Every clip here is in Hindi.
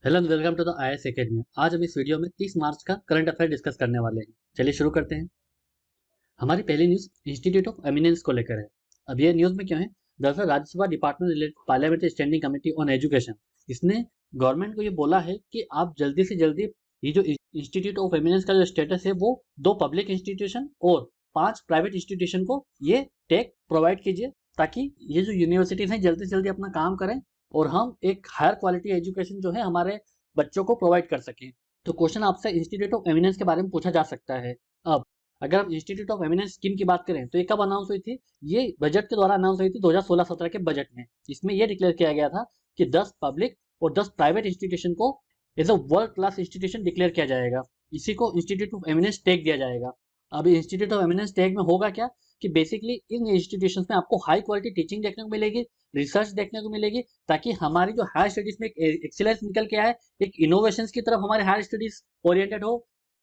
Hello and welcome to the IAS academy. आज हम इस वीडियो में 30 मार्च का करंट अफेयर डिस्कस करने वाले हैं। चलिए शुरू करते हैं। हमारी पहली न्यूज इंस्टीट्यूट ऑफ एमिनेंस को लेकर है। अब ये न्यूज में क्यों है? दरअसल Rajya Sabha department related parliamentary standing committee on education, इसने गवर्नमेंट को ये बोला है कि आप जल्दी से जल्दी ये जो इंस्टीट्यूट ऑफ एमिनेंस का जो स्टेटस है वो 2 पब्लिक इंस्टीट्यूशन और 5 प्राइवेट इंस्टीट्यूशन को ये टैग प्रोवाइड कीजिए, ताकि ये जो यूनिवर्सिटीज हैं जल्दी से जल्दी अपना काम करें और हम एक हायर क्वालिटी एजुकेशन जो है हमारे बच्चों को प्रोवाइड कर सकें। तो क्वेश्चन आपसे इंस्टीट्यूट ऑफ एमिनेंस के बारे में पूछा जा सकता है। अब अगर हम इंस्टीट्यूट ऑफ एमिनेंस स्कीम की बात करें तो ये कब अनाउंस हुई थी? ये बजट के द्वारा अनाउंस हुई थी 2016-17 के बजट में। इसमें यह डिक्लेयर किया गया था कि 10 पब्लिक और 10 प्राइवेट इंस्टीट्यूशन को as a world class institution declare किया जाएगा। इसी को इंस्टीट्यूट ऑफ एमिनेंस टैग दिया जाएगा। अब इंस्टीट्यूट ऑफ एमिनेंस टैग में होगा क्या कि बेसिकली इन इंस्टीट्यूशंस में आपको हाई क्वालिटी टीचिंग देखने को मिलेगी, रिसर्च देखने को मिलेगी, ताकि हमारी जो हायर स्टडीज में एक एक्सीलेंस निकल के आए, एक इनोवेशंस की तरफ हमारे हायर स्टडीज ओरिएंटेड हो।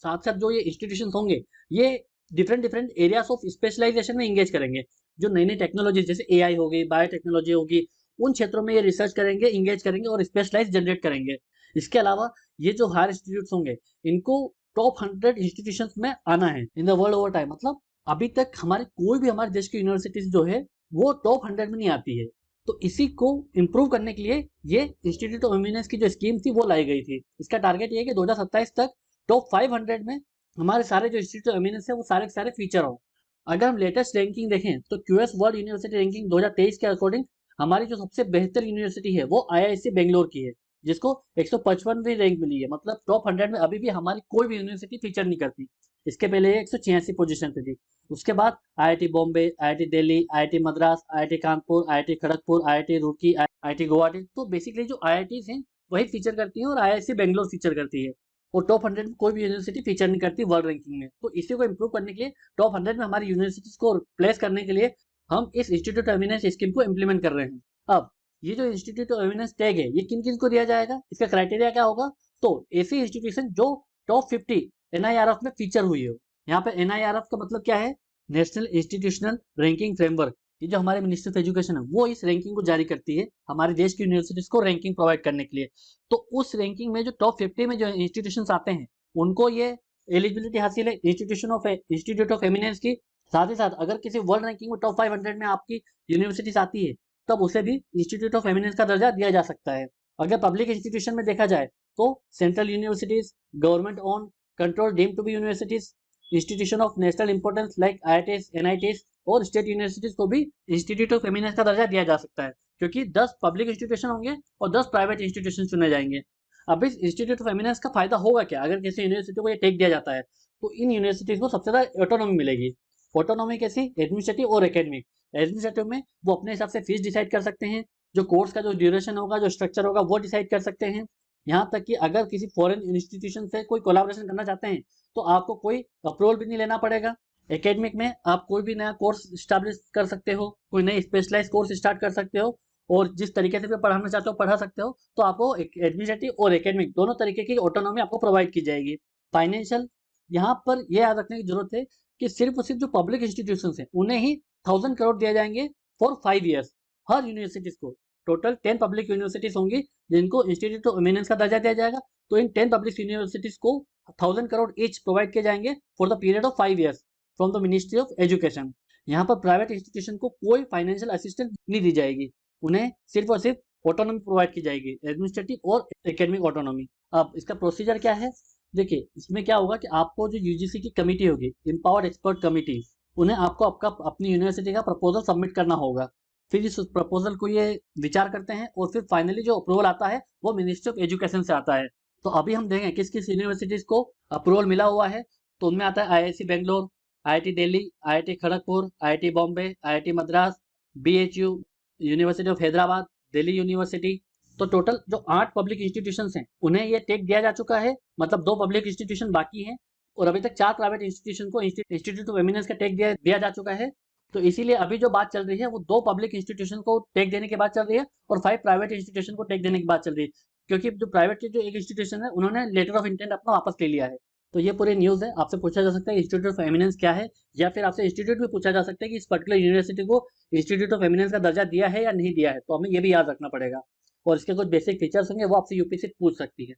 साथ साथ जो ये इंस्टीट्यूशंस होंगे ये different different areas of specialisation में इंगेज करेंगे। जो नई नई टेक्नोलॉजी जैसे एआई होगी, बायोटेक्नोलॉजी होगी, उन क्षेत्रों में ये रिसर्च करेंगे, इंगेज करेंगे और स्पेशलाइज जनरेट करेंगे। इसके अलावा ये जो हायर इंस्टीट्यूट्स होंगे इनको टॉप 100 इंस्टीट्यूशंस में आना है in the world over time. मतलब अभी तक हमारे कोई भी हमारे देश की यूनिवर्सिटीज जो है वो टॉप 100 में नहीं आती है। तो इसी को इम्प्रूव करने के लिए ये इंस्टीट्यूट ऑफ एमिनेंस की जो स्कीम थी वो लाई गई थी। इसका टारगेट ये है कि 2027 तक टॉप 500 में हमारे सारे जो इंस्टीट्यूट ऑफ एमिनेंस है वो सारे के सारे फीचर हो। अगर हम लेटेस्ट रैंकिंग देखें तो क्यूएस वर्ल्ड यूनिवर्सिटी रैंकिंग 2023 के अकॉर्डिंग हमारी जो सबसे बेहतर यूनिवर्सिटी है वो आईआईएससी बेंगलोर की है, जिसको 155वीं रैंक मिली है। मतलब टॉप 100 में अभी भी हमारी कोई भी यूनिवर्सिटी फीचर नहीं करती। इसके पहले ये 186 पोजीशन पे थी। उसके बाद IIT Bombay, IIT Delhi, IIT Madras, IIT Kanpur, IIT Kharagpur, IIT Roorkee, IIT Guwahati, तो बेसिकली जो आईआईटीज हैं वही फीचर करती है और आईआईएससी बेंगलोर फीचर करती है। और टॉप 100 में कोई भी यूनिवर्सिटी फीचर नहीं करती वर्ल्ड रैंकिंग में। तो इसी को इम्प्रूव करने के लिए टॉप 100 में हमारी यूनिवर्सिटीज को प्लेस करने के लिए हम इस इंस्टीट्यूट ऑफ एमिनेंस स्कीम को इम्प्लीमेंट कर रहे हैं। अब ये जो इंस्टीट्यूट ऑफ एमिनेंस टैग है ये किन किन को दिया जाएगा, इसका क्राइटेरिया क्या होगा? तो ऐसी इंस्टीट्यूशन जो टॉप 50 एनआईआरएफ में फीचर हुई हो। यहाँ पे एनआईआरएफ का मतलब क्या है? National institutional ranking framework. ये जो हमारे मिनिस्ट्री ऑफ एजुकेशन है वो इस रैंकिंग को जारी करती है हमारे देश की यूनिवर्सिटीज को रैंकिंग प्रोवाइड करने के लिए। तो उस रैंकिंग में जो टॉप 50 में जो इंस्टीट्यूशंस आते हैं उनको ये एलिजिबिलिटी हासिल है इंस्टीट्यूट ऑफ एमिनेंस की। साथ ही साथ अगर किसी वर्ल्ड रैंकिंग में टॉप 500 में आपकी यूनिवर्सिटीज आती है तब उसे भी इंस्टीट्यूट ऑफ एमिनेंस का दर्जा दिया जा सकता है। अगर पब्लिक इंस्टीट्यूशन में देखा जाए तो central universities, government own, control deemed to be universities, institution of national importance like IITs, NITs और स्टेट यूनिवर्सिटीज को भी इंस्टीट्यूट ऑफ एमिनेंस का दर्जा दिया जा सकता है, क्योंकि 10 पब्लिक इंस्टीट्यूशन होंगे और 10 प्राइवेट इंस्टीट्यूशन चुने जाएंगे। अब इस इंस्टीट्यूट ऑफ एमिनेंस का फायदा होगा क्या अगर किसी यूनिवर्सिटी को ये टेक दिया जाता है? तो इन यूनिवर्सिटीज को सबसे ज्यादा ऑटोनॉमी मिलेगी। ऑटोनॉमी कैसी? एडमिनिस्ट्रेटिव और एकेडमिक। एडमिनिस्ट्रेटिव में वो अपने हिसाब से फीस डिसाइड कर सकते हैं, जो कोर्स का जो ड्यूरेशन होगा, जो स्ट्रक्चर होगा वो डिसाइड कर सकते हैं। यहाँ तक कि अगर किसी फॉरेन इंस्टीट्यूशन से कोई कोलैबोरेशन करना चाहते हैं तो आपको कोई अप्रूवल भी नहीं लेना पड़ेगा। एकेडमिक में आप कोई भी नया कोर्स स्टैब्लिश कर सकते हो, कोई नई स्पेशलाइज कोर्स स्टार्ट कर सकते हो और जिस तरीके से भी पढ़ाना चाहते हो पढ़ा सकते हो। तो आपको एडमिनिस्ट्रेटिव और एकेडमिक दोनों तरीके की ऑटोनॉमी आपको प्रोवाइड की जाएगी। फाइनेंशियल, यहाँ पर यह याद रखने की जरूरत है कि सिर्फ और सिर्फ जो पब्लिक इंस्टीट्यूशन है उन्हें ही 1000 करोड़ दिया जाएंगे फॉर 5 ईयर्स हर यूनिवर्सिटीज को। टोटल 10 पब्लिक यूनिवर्सिटीज होंगी जिनको इंस्टीट्यूट ऑफ एमिनेंस का दर्जा दिया जाएगा। तो इन 10 पब्लिक यूनिवर्सिटीज को 1000 करोड़ ईच प्रोवाइड किए जाएंगे for the period of 5 years from the ministry of education. यहाँ पर प्राइवेट इंस्टीट्यूशन को कोई फाइनेंशियल असिस्टेंस नहीं दी जाएगी, उन्हें सिर्फ और सिर्फ ऑटोनॉमी प्रोवाइड की जाएगी, एडमिनिस्ट्रेटिव और एकेडमिक ऑटोनॉमी। अब इसका प्रोसीजर क्या है? देखिए इसमें क्या होगा कि आपको जो यूजीसी की कमेटी होगी, एम्पावर्ड एक्सपर्ट कमेटी, उन्हें आपको आपका अपनी यूनिवर्सिटी का प्रपोजल सबमिट करना होगा। फिर इस प्रपोजल को ये विचार करते हैं और फिर फाइनली जो अप्रूवल आता है वो मिनिस्ट्री ऑफ एजुकेशन से आता है। तो अभी हम देखें किस किस यूनिवर्सिटीज को अप्रूवल मिला हुआ है। तो उनमें आता है IIC Bangalore, IIT Delhi, IIT Kharagpur, IIT Bombay, IIT Madras, BHU, university of Hyderabad, Delhi university. तो टोटल जो 8 पब्लिक इंस्टीट्यूशंस हैं उन्हें ये टेक दिया जा चुका है। मतलब 2 पब्लिक इंस्टीट्यूशन बाकी हैं और अभी तक 4 प्राइवेट इंस्टीट्यूशन को इंस्टीट्यूट ऑफ एमिनेंस का टेक दिया जा चुका है। तो इसीलिए अभी जो बात चल रही है वो 2 पब्लिक इंस्टीट्यूशन को टेक देने के बाद चल रही है और 5 प्राइवेट इंस्टीट्यूशन को टेक देने की बात चल रही है, क्योंकि जो प्राइवेट के जो एक इंस्टीट्यूशन है उन्होंने लेटर ऑफ इंटेंट अपना वापस ले लिया है। तो ये पूरी न्यूज़ है। आपसे पूछा जा सकता है इंस्टीट्यूट ऑफ एमिनेंस क्या है, या फिर आपसे इंस्टीट्यूट भी पूछा जा सकता है कि इस पर्टिकुलर यूनिवर्सिटी को इंस्टीट्यूट ऑफ एमिनेंस का दर्जा दिया है या नहीं दिया है। तो हमें ये भी याद रखना पड़ेगा। और इसके कुछ बेसिक फीचर्स होंगे वो आपसे यूपीएससी पूछ सकती है।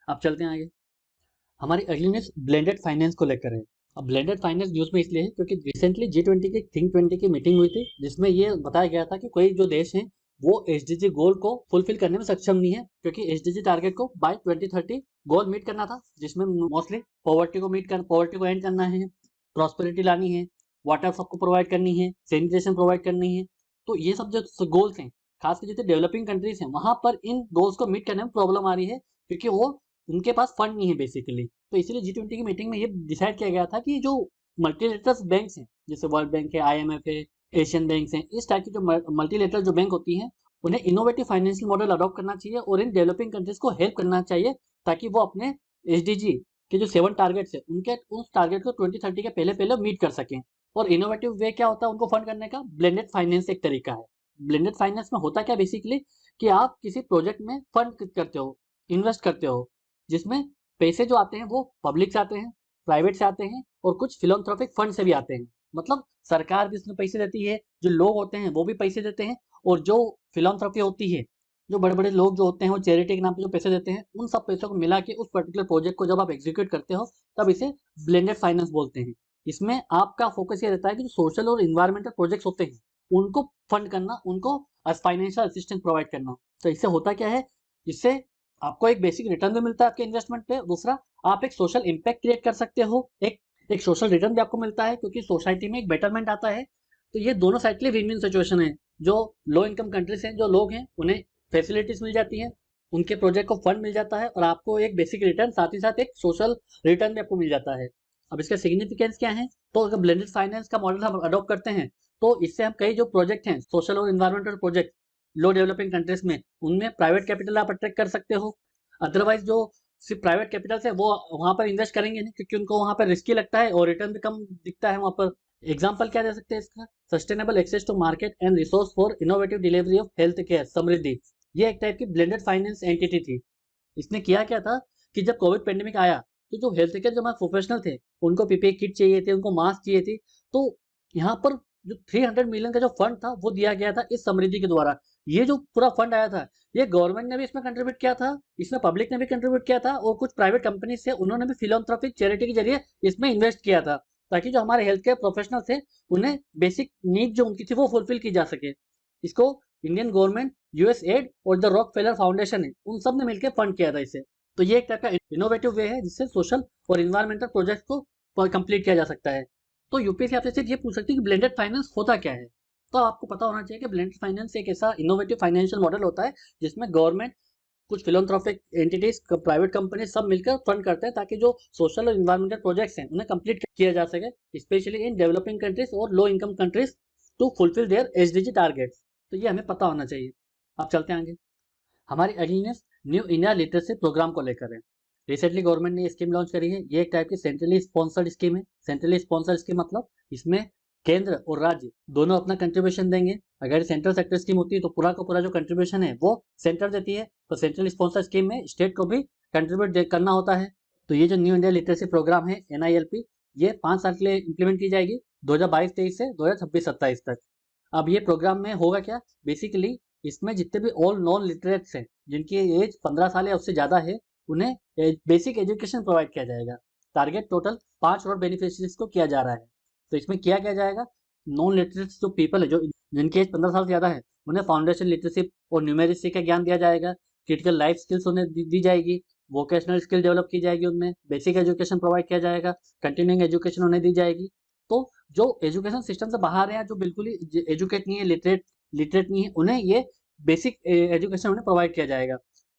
अब चलते हैं आगे। हमारी अगली न्यूज़ ब्लेंडेड फाइनेंस को लेकर है। अब ब्लेंडेड फाइनेंस न्यूज़ में इसलिए है क्योंकि रिसेंटली G20 की थिंक 20 की मीटिंग हुई थी, जिसमें ये बताया गया था कि कोई जो देश हैं वो एसडीजी गोल को फुलफिल करने में सक्षम नहीं है, क्योंकि एसडीजी टारगेट को बाय 2030 गोल मीट करना था, जिसमें मोस्टली पॉवर्टी को एंड करना है, प्रॉस्पेरिटी लानी है, वाटर सबको प्रोवाइड करनी है, सैनिटेशन प्रोवाइड करनी है। तो ये सब जो गोल्स हैं, खासकर जितने डेवलपिंग कंट्रीज हैं वहां पर इन गोल्स को मीट करने में प्रॉब्लम आ रही है, क्योंकि वो उनके पास फंड नहीं है बेसिकली। तो इसीलिए G20 की मीटिंग में ये डिसाइड किया गया था कि जो मल्टीलेटरल बैंक्स हैं, जैसे वर्ल्ड बैंक है, IMF है, एशियन बैंक्स हैं, इस टाइप की जो मल्टीलेटरल जो बैंक होती हैं उन्हें इनोवेटिव फाइनेंशियल मॉडल अडॉप्ट करना चाहिए और इन डेवलपिंग कंट्रीज को हेल्प करना चाहिए, ताकि वो अपने SDG के जो 7 टारगेट्स है उनके उस टारगेट को 2030 के पहले पहले मीट कर सकें। और इनोवेटिव वे क्या होता है उनको फंड करने का? ब्लेंडेड फाइनेंस एक तरीका है। ब्लेंडेड फाइनेंस में होता क्या बेसिकली कि आप किसी प्रोजेक्ट में फंड करते हो, इन्वेस्ट करते हो, जिसमें पैसे जो आते हैं वो पब्लिक से आते हैं, प्राइवेट से आते हैं और कुछ फिलोंथ्रोपिक फंड से भी आते हैं। मतलब सरकार भी इसमें पैसे देती है, जो लोग होते हैं वो भी पैसे देते हैं, और जो फिलोंथ्रोपी होती है, जो बड़े बड़े लोग जो होते हैं वो चैरिटी के नाम पे जो पैसे देते हैं, उन सब पैसों को मिला के उस पर्टिकुलर प्रोजेक्ट को जब आप एग्जीक्यूट करते हो तब इसे ब्लेंडेड फाइनेंस बोलते हैं। इसमें आपका फोकस ये रहता है कि जो सोशल और इन्वायरमेंटल प्रोजेक्ट्स होते हैं उनको फंड करना, उनको फाइनेंशियल असिस्टेंस प्रोवाइड करना। तो इससे होता क्या है, इससे आपको एक बेसिक रिटर्न भी मिलता है आपके इन्वेस्टमेंट पे, दूसरा आप एक सोशल इम्पैक्ट क्रिएट कर सकते हो, एक सोशल रिटर्न भी आपको मिलता है क्योंकि सोसाइटी में एक बेटरमेंट आता है। तो ये दोनों साइड के लिए विन विन सिचुएशन है। जो लो इनकम कंट्रीज हैं, जो लोग हैं, उन्हें फैसिलिटीज मिल जाती हैं, उनके प्रोजेक्ट को फंड मिल जाता है और आपको एक बेसिक रिटर्न, साथ ही साथ एक सोशल रिटर्न भी आपको मिल जाता है। अब इसका सिग्निफिकेंस क्या है? तो अगर ब्लेंडेड फाइनेंस का मॉडल हम अडॉप्ट करते हैं तो इससे हम कई जो प्रोजेक्ट हैं, सोशल और इन्वायरमेंटल प्रोजेक्ट लो डेवलपिंग कंट्रीज में, उनमें प्राइवेट कैपिटल आप अट्रैक्ट कर सकते हो। अदरवाइज जो सिर्फ प्राइवेट कैपिटल है वो वहां पर इन्वेस्ट करेंगे नहीं, क्योंकि उनको वहां पर रिस्की लगता है और रिटर्न भी कम दिखता है वहां पर। एग्जाम्पल क्या दे सकते हैं इसका? Sustainable access to market and resource for innovative delivery of health care, समृद्धि। ये एक टाइप की ब्लेंडेड फाइनेंस एंटिटी थी। इसने किया क्या था कि जब कोविड पेंडेमिक आया तो जो हेल्थ केयर जो हमारे प्रोफेशनल थे उनको पीपीई किट चाहिए थे, उनको मास्क चाहिए थी। तो यहाँ पर जो 300 मिलियन का जो फंड था वो दिया गया था इस समृद्धि के द्वारा। ये जो पूरा फंड आया था, ये गवर्नमेंट ने भी इसमें कंट्रीब्यूट किया था, इसमें पब्लिक ने भी कंट्रीब्यूट किया था, और कुछ प्राइवेट कंपनी से उन्होंने भी फिलोंथ्रोपिक चैरिटी के जरिए इसमें इन्वेस्ट किया था, ताकि जो हमारे हेल्थ केयर प्रोफेशनल थे उन्हें बेसिक नीड जो उनकी थी वो फुलफिल की जा सके। इसको इंडियन गवर्नमेंट, यूएसएड और द रॉकफेलर फाउंडेशन है, उन सब ने मिलकर फंड किया था इसे। तो ये एक टाइप का इनोवेटिव वे है जिससे सोशल और इन्वायरमेंटल प्रोजेक्ट को कंप्लीट किया जा सकता है। तो यूपीएससी आपसे सिर्फ ये पूछ सकती है कि ब्लेंडेड फाइनेंस होता क्या है। तो आपको पता होना चाहिए कि ब्लेंडेड फाइनेंस एक ऐसा इनोवेटिव फाइनेंशियल मॉडल होता है जिसमें गवर्नमेंट, कुछ फिलोंथ्रोपिक एंटिटीज, प्राइवेट कंपनी सब मिलकर फंड करते हैं, ताकि जो सोशल और इन्वायरमेंटल प्रोजेक्ट्स हैं उन्हें कंप्लीट किया जा सके, स्पेशली इन डेवलपिंग कंट्रीज और low income countries, to fulfil their SDG targets. तो ये हमें पता होना चाहिए। अब चलते हैं आगे। हमारी अगली news New India literacy programme को लेकर है। रिसेंटली गवर्नमेंट ने स्कीम लॉन्च करी है। ये एक टाइप की सेंट्रली स्पॉन्सर्ड स्कीम है। सेंट्रली स्पॉन्सर्ड स्कीम मतलब इसमें केंद्र और राज्य दोनों अपना कंट्रीब्यूशन देंगे। अगर सेंट्रल सेक्टर स्कीम होती है तो पूरा का पूरा जो कंट्रीब्यूशन है वो सेंटर देती है, तो सेंट्रल स्पॉन्सर्ड स्कीम में स्टेट को भी कंट्रीब्यूट करना होता है। तो ये जो न्यू इंडिया लिटरेसी प्रोग्राम है NILP, ये 5 साल के लिए इंप्लीमेंट की जाएगी, 2022-23 से 2026-27 तक। अब ये प्रोग्राम में होगा क्या? बेसिकली इसमें जितने भी ऑल नॉन लिटरेट्स हैं, जिनकी एज 15 साल या उससे ज़्यादा है, उन्हें बेसिक एजुकेशन प्रोवाइड किया जाएगा। टारगेट टोटल 5 करोड़ बेनिफिशियरीज को किया जा रहा है। तो इसमें किया क्या जाएगा? नॉन लिटरेट्स जो पीपल है, जो जिनकी एज 15 साल से ज़्यादा है, उन्हें फाउंडेशन लिटरेसी और न्यूमेरिसी का ज्ञान दिया जाएगा। क्रिटिकल लाइफ स्किल्स उन्हें दी जाएगी, वोकेशनल स्किल डेवलप की जाएगी, उनमें बेसिक एजुकेशन प्रोवाइड किया जाएगा, कंटिन्यूइंग एजुकेशन उन्हें दी जाएगी। तो जो एजुकेशन सिस्टम से बाहर है, जो बिल्कुल ही एजुकेट नहीं है, लिटरेट नहीं है, उन्हें ये बेसिक एजुकेशन उन्हें प्रोवाइड किया जाएगा।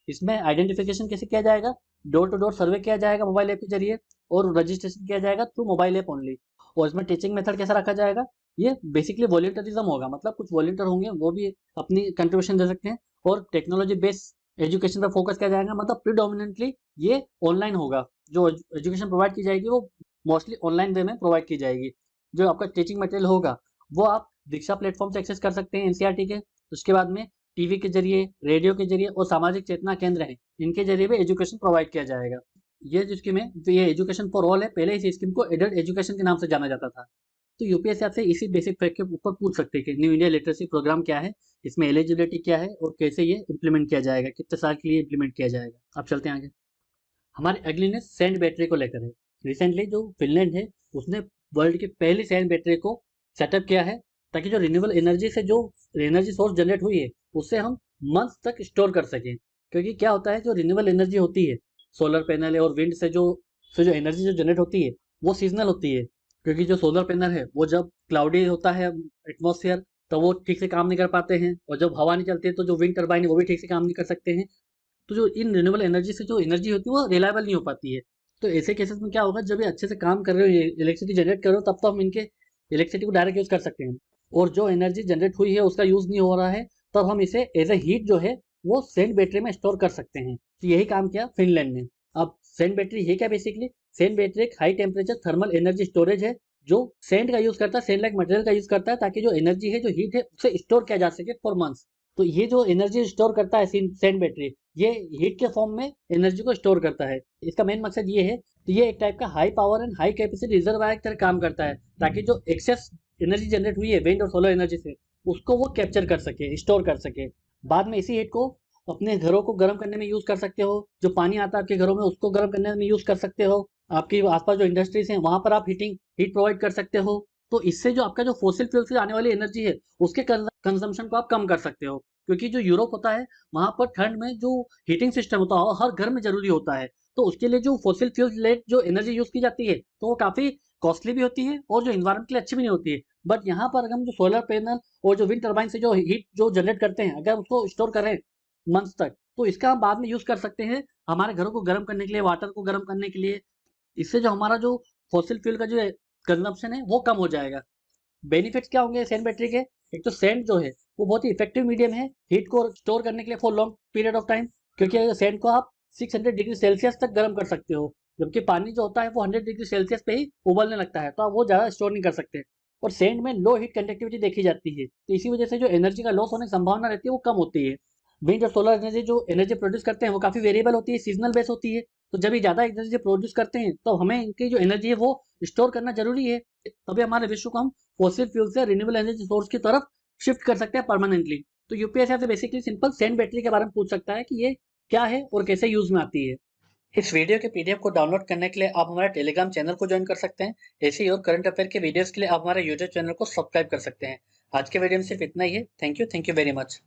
इसमें आइडेंटिफिकेशन कैसे किया जाएगा? डोर टू डोर सर्वे किया जाएगा मोबाइल ऐप के जरिए, और रजिस्ट्रेशन किया जाएगा थ्रू मोबाइल ऐप ओनली। और इसमें टीचिंग मेथड कैसा रखा जाएगा? ये बेसिकली वॉलंटियरिज्म होगा, मतलब कुछ वॉलंटियर होंगे वो भी अपनी कंट्रीब्यूशन दे सकते हैं, और टेक्नोलॉजी बेस्ड एजुकेशन पर फोकस किया जाएगा, मतलब प्रीडोमिनेंटली ये ऑनलाइन होगा। जो एजुकेशन प्रोवाइड की जाएगी वो मोस्टली ऑनलाइन वे में प्रोवाइड की जाएगी। जो आपका टीचिंग मटेरियल होगा वो आप दीक्षा प्लेटफॉर्म से एक्सेस कर सकते हैं, NCERT के। उसके बाद में टीवी के जरिए, रेडियो के जरिए और सामाजिक चेतना केंद्र हैं, इनके जरिए भी एजुकेशन प्रोवाइड किया जाएगा। ये जो स्कीम है, तो ये एजुकेशन फॉर ऑल है। पहले इस स्कीम को एडल्ट एजुकेशन के नाम से जाना जाता था। तो यूपीएससी आपसे इसी बेसिक फैक्ट के ऊपर पूछ सकते हैं कि न्यू इंडिया लिटरेसी प्रोग्राम क्या है, इसमें एलिजिबिलिटी क्या है और कैसे ये इम्प्लीमेंट किया जाएगा, कितने साल के लिए इम्प्लीमेंट किया जाएगा। अब चलते हैं आगे। हमारी अगली न्यूज़ सैंड बैटरी को लेकर है। रिसेंटली जो फिनलैंड है उसने वर्ल्ड की पहली सैंड बैटरी को सेटअप किया है, ताकि जो रिन्यूएबल एनर्जी से जो एनर्जी सोर्स जनरेट हुई है उससे हम मंथ्स तक स्टोर कर सकें। क्योंकि क्या होता है, जो रिन्यूएबल एनर्जी होती है सोलर पैनल और विंड से जो एनर्जी जो जनरेट होती है वो सीजनल होती है। क्योंकि जो सोलर पैनल है वो जब क्लाउडी होता है एटमॉस्फेयर तो वो ठीक से काम नहीं कर पाते हैं, और जब हवा नहीं चलती है तो जो विंड टर्बाइन है वो भी ठीक से काम नहीं कर सकते हैं। तो जो इन रिन्यूएबल एनर्जी से जो एनर्जी होती है वो रिलायबल नहीं हो पाती है। तो ऐसे केसेस में क्या होगा, जब ये अच्छे से काम कर रहे हो, इलेक्ट्रिसिटी जनरेट कर रहे हो, तब तो हम इनके इलेक्ट्रिसिटी को डायरेक्ट यूज कर सकते हैं। और जो एनर्जी जनरेट हुई है उसका यूज नहीं हो रहा है, तब हम इसे एज ए हीट जो है वो सेंट बैटरी में स्टोर कर सकते हैं। तो यही काम किया फिनलैंड ने। अब सेंट बैटरी है क्या बेसिकली? सेंट बैटरी एक high temperature thermal energy storage है जो सेंट का यूज करता है, सेंट लाइक मटेरियल का यूज करता है, ताकि जो एनर्जी है, जो हीट है, उसे स्टोर किया जा सके फॉर मंथ्स। तो ये जो एनर्जी स्टोर करता है सेंट बैटरी, ये हीट के फॉर्म में एनर्जी को स्टोर करता है। इसका मेन मकसद ये है कि ये एक टाइप का high power and high capacity reservoir की तरह काम करता है, ताकि जो एक्सेस एनर्जी जनरेट हुई है विंड और सोलर एनर्जी से, उसको वो कैप्चर कर सके, स्टोर कर सके। बाद में इसी हीट को अपने घरों को गर्म करने में यूज कर सकते हो। जो पानी आता है आपके घरों में उसको गर्म करने में यूज कर सकते हो। आपके आसपास जो इंडस्ट्रीज हैं वहां पर आप हीट प्रोवाइड कर सकते हो। तो इससे जो आपका जो फोसिल फ्यूल से आने वाली एनर्जी है उसके कंजम्पशन को आप कम कर सकते हो। क्योंकि जो यूरोप होता है वहां पर ठंड में जो हीटिंग सिस्टम होता है हर घर में जरूरी होता है। तो उसके लिए जो फोसिल फ्यूल रिलेटेड जो एनर्जी यूज की जाती है तो वो काफी कॉस्टली भी होती है और जो इन्वायरमेंट के लिए अच्छी भी नहीं होती है। बट यहाँ पर अगर हम जो सोलर पैनल और जो विंड टर्बाइन से जो हीट जो जनरेट करते हैं, अगर उसको स्टोर करें मंथ्स तक, तो इसका हम बाद में यूज कर सकते हैं हमारे घरों को गर्म करने के लिए, वाटर को गर्म करने के लिए। इससे जो हमारा जो फॉसिल फ्यूल का जो कंजम्पशन है वो कम हो जाएगा। बेनिफिट्स क्या होंगे सेंट बैटरी के? एक तो सेंट जो है वो बहुत ही इफेक्टिव मीडियम है हीट को स्टोर करने के लिए for long period of time. क्योंकि सेंट को आप 600 डिग्री सेल्सियस तक गर्म कर सकते हो, जबकि पानी जो होता है वो 100 डिग्री सेल्सियस पे ही उबलने लगता है, तो आप वो ज़्यादा स्टोर नहीं कर सकते। और सेंट में लो हीट कंडक्टिविटी देखी जाती है, तो इसी वजह से जो एनर्जी का लॉस होने की संभावना रहती है वो कम होती है। विंड और सोलर एनर्जी जो एनर्जी प्रोड्यूस करते हैं वो काफ़ी वेरिएबल होती है, सीजनल बेस होती है। तो जब ये ज़्यादा एनर्जी प्रोड्यूस करते हैं तो हमें इनकी जो एनर्जी है वो स्टोर करना जरूरी है, तभी हमारे विश्व को हम फॉसिल फ्यूल से रिन्यूएबल एनर्जी सोर्स की तरफ शिफ्ट कर सकते हैं परमानेंटली। तो यूपीएससी से बेसिकली सिंपल सेंट बैटरी के बारे में पूछ सकता है कि ये क्या है और कैसे यूज में आती है। इस वीडियो के पीडीएफ को डाउनलोड करने के लिए आप हमारे टेलीग्राम चैनल को ज्वाइन कर सकते हैं। ऐसे ही और करंट अफेयर के वीडियोस के लिए आप हमारे यूट्यूब चैनल को सब्सक्राइब कर सकते हैं। आज के वीडियो में सिर्फ इतना ही है। Thank you very much.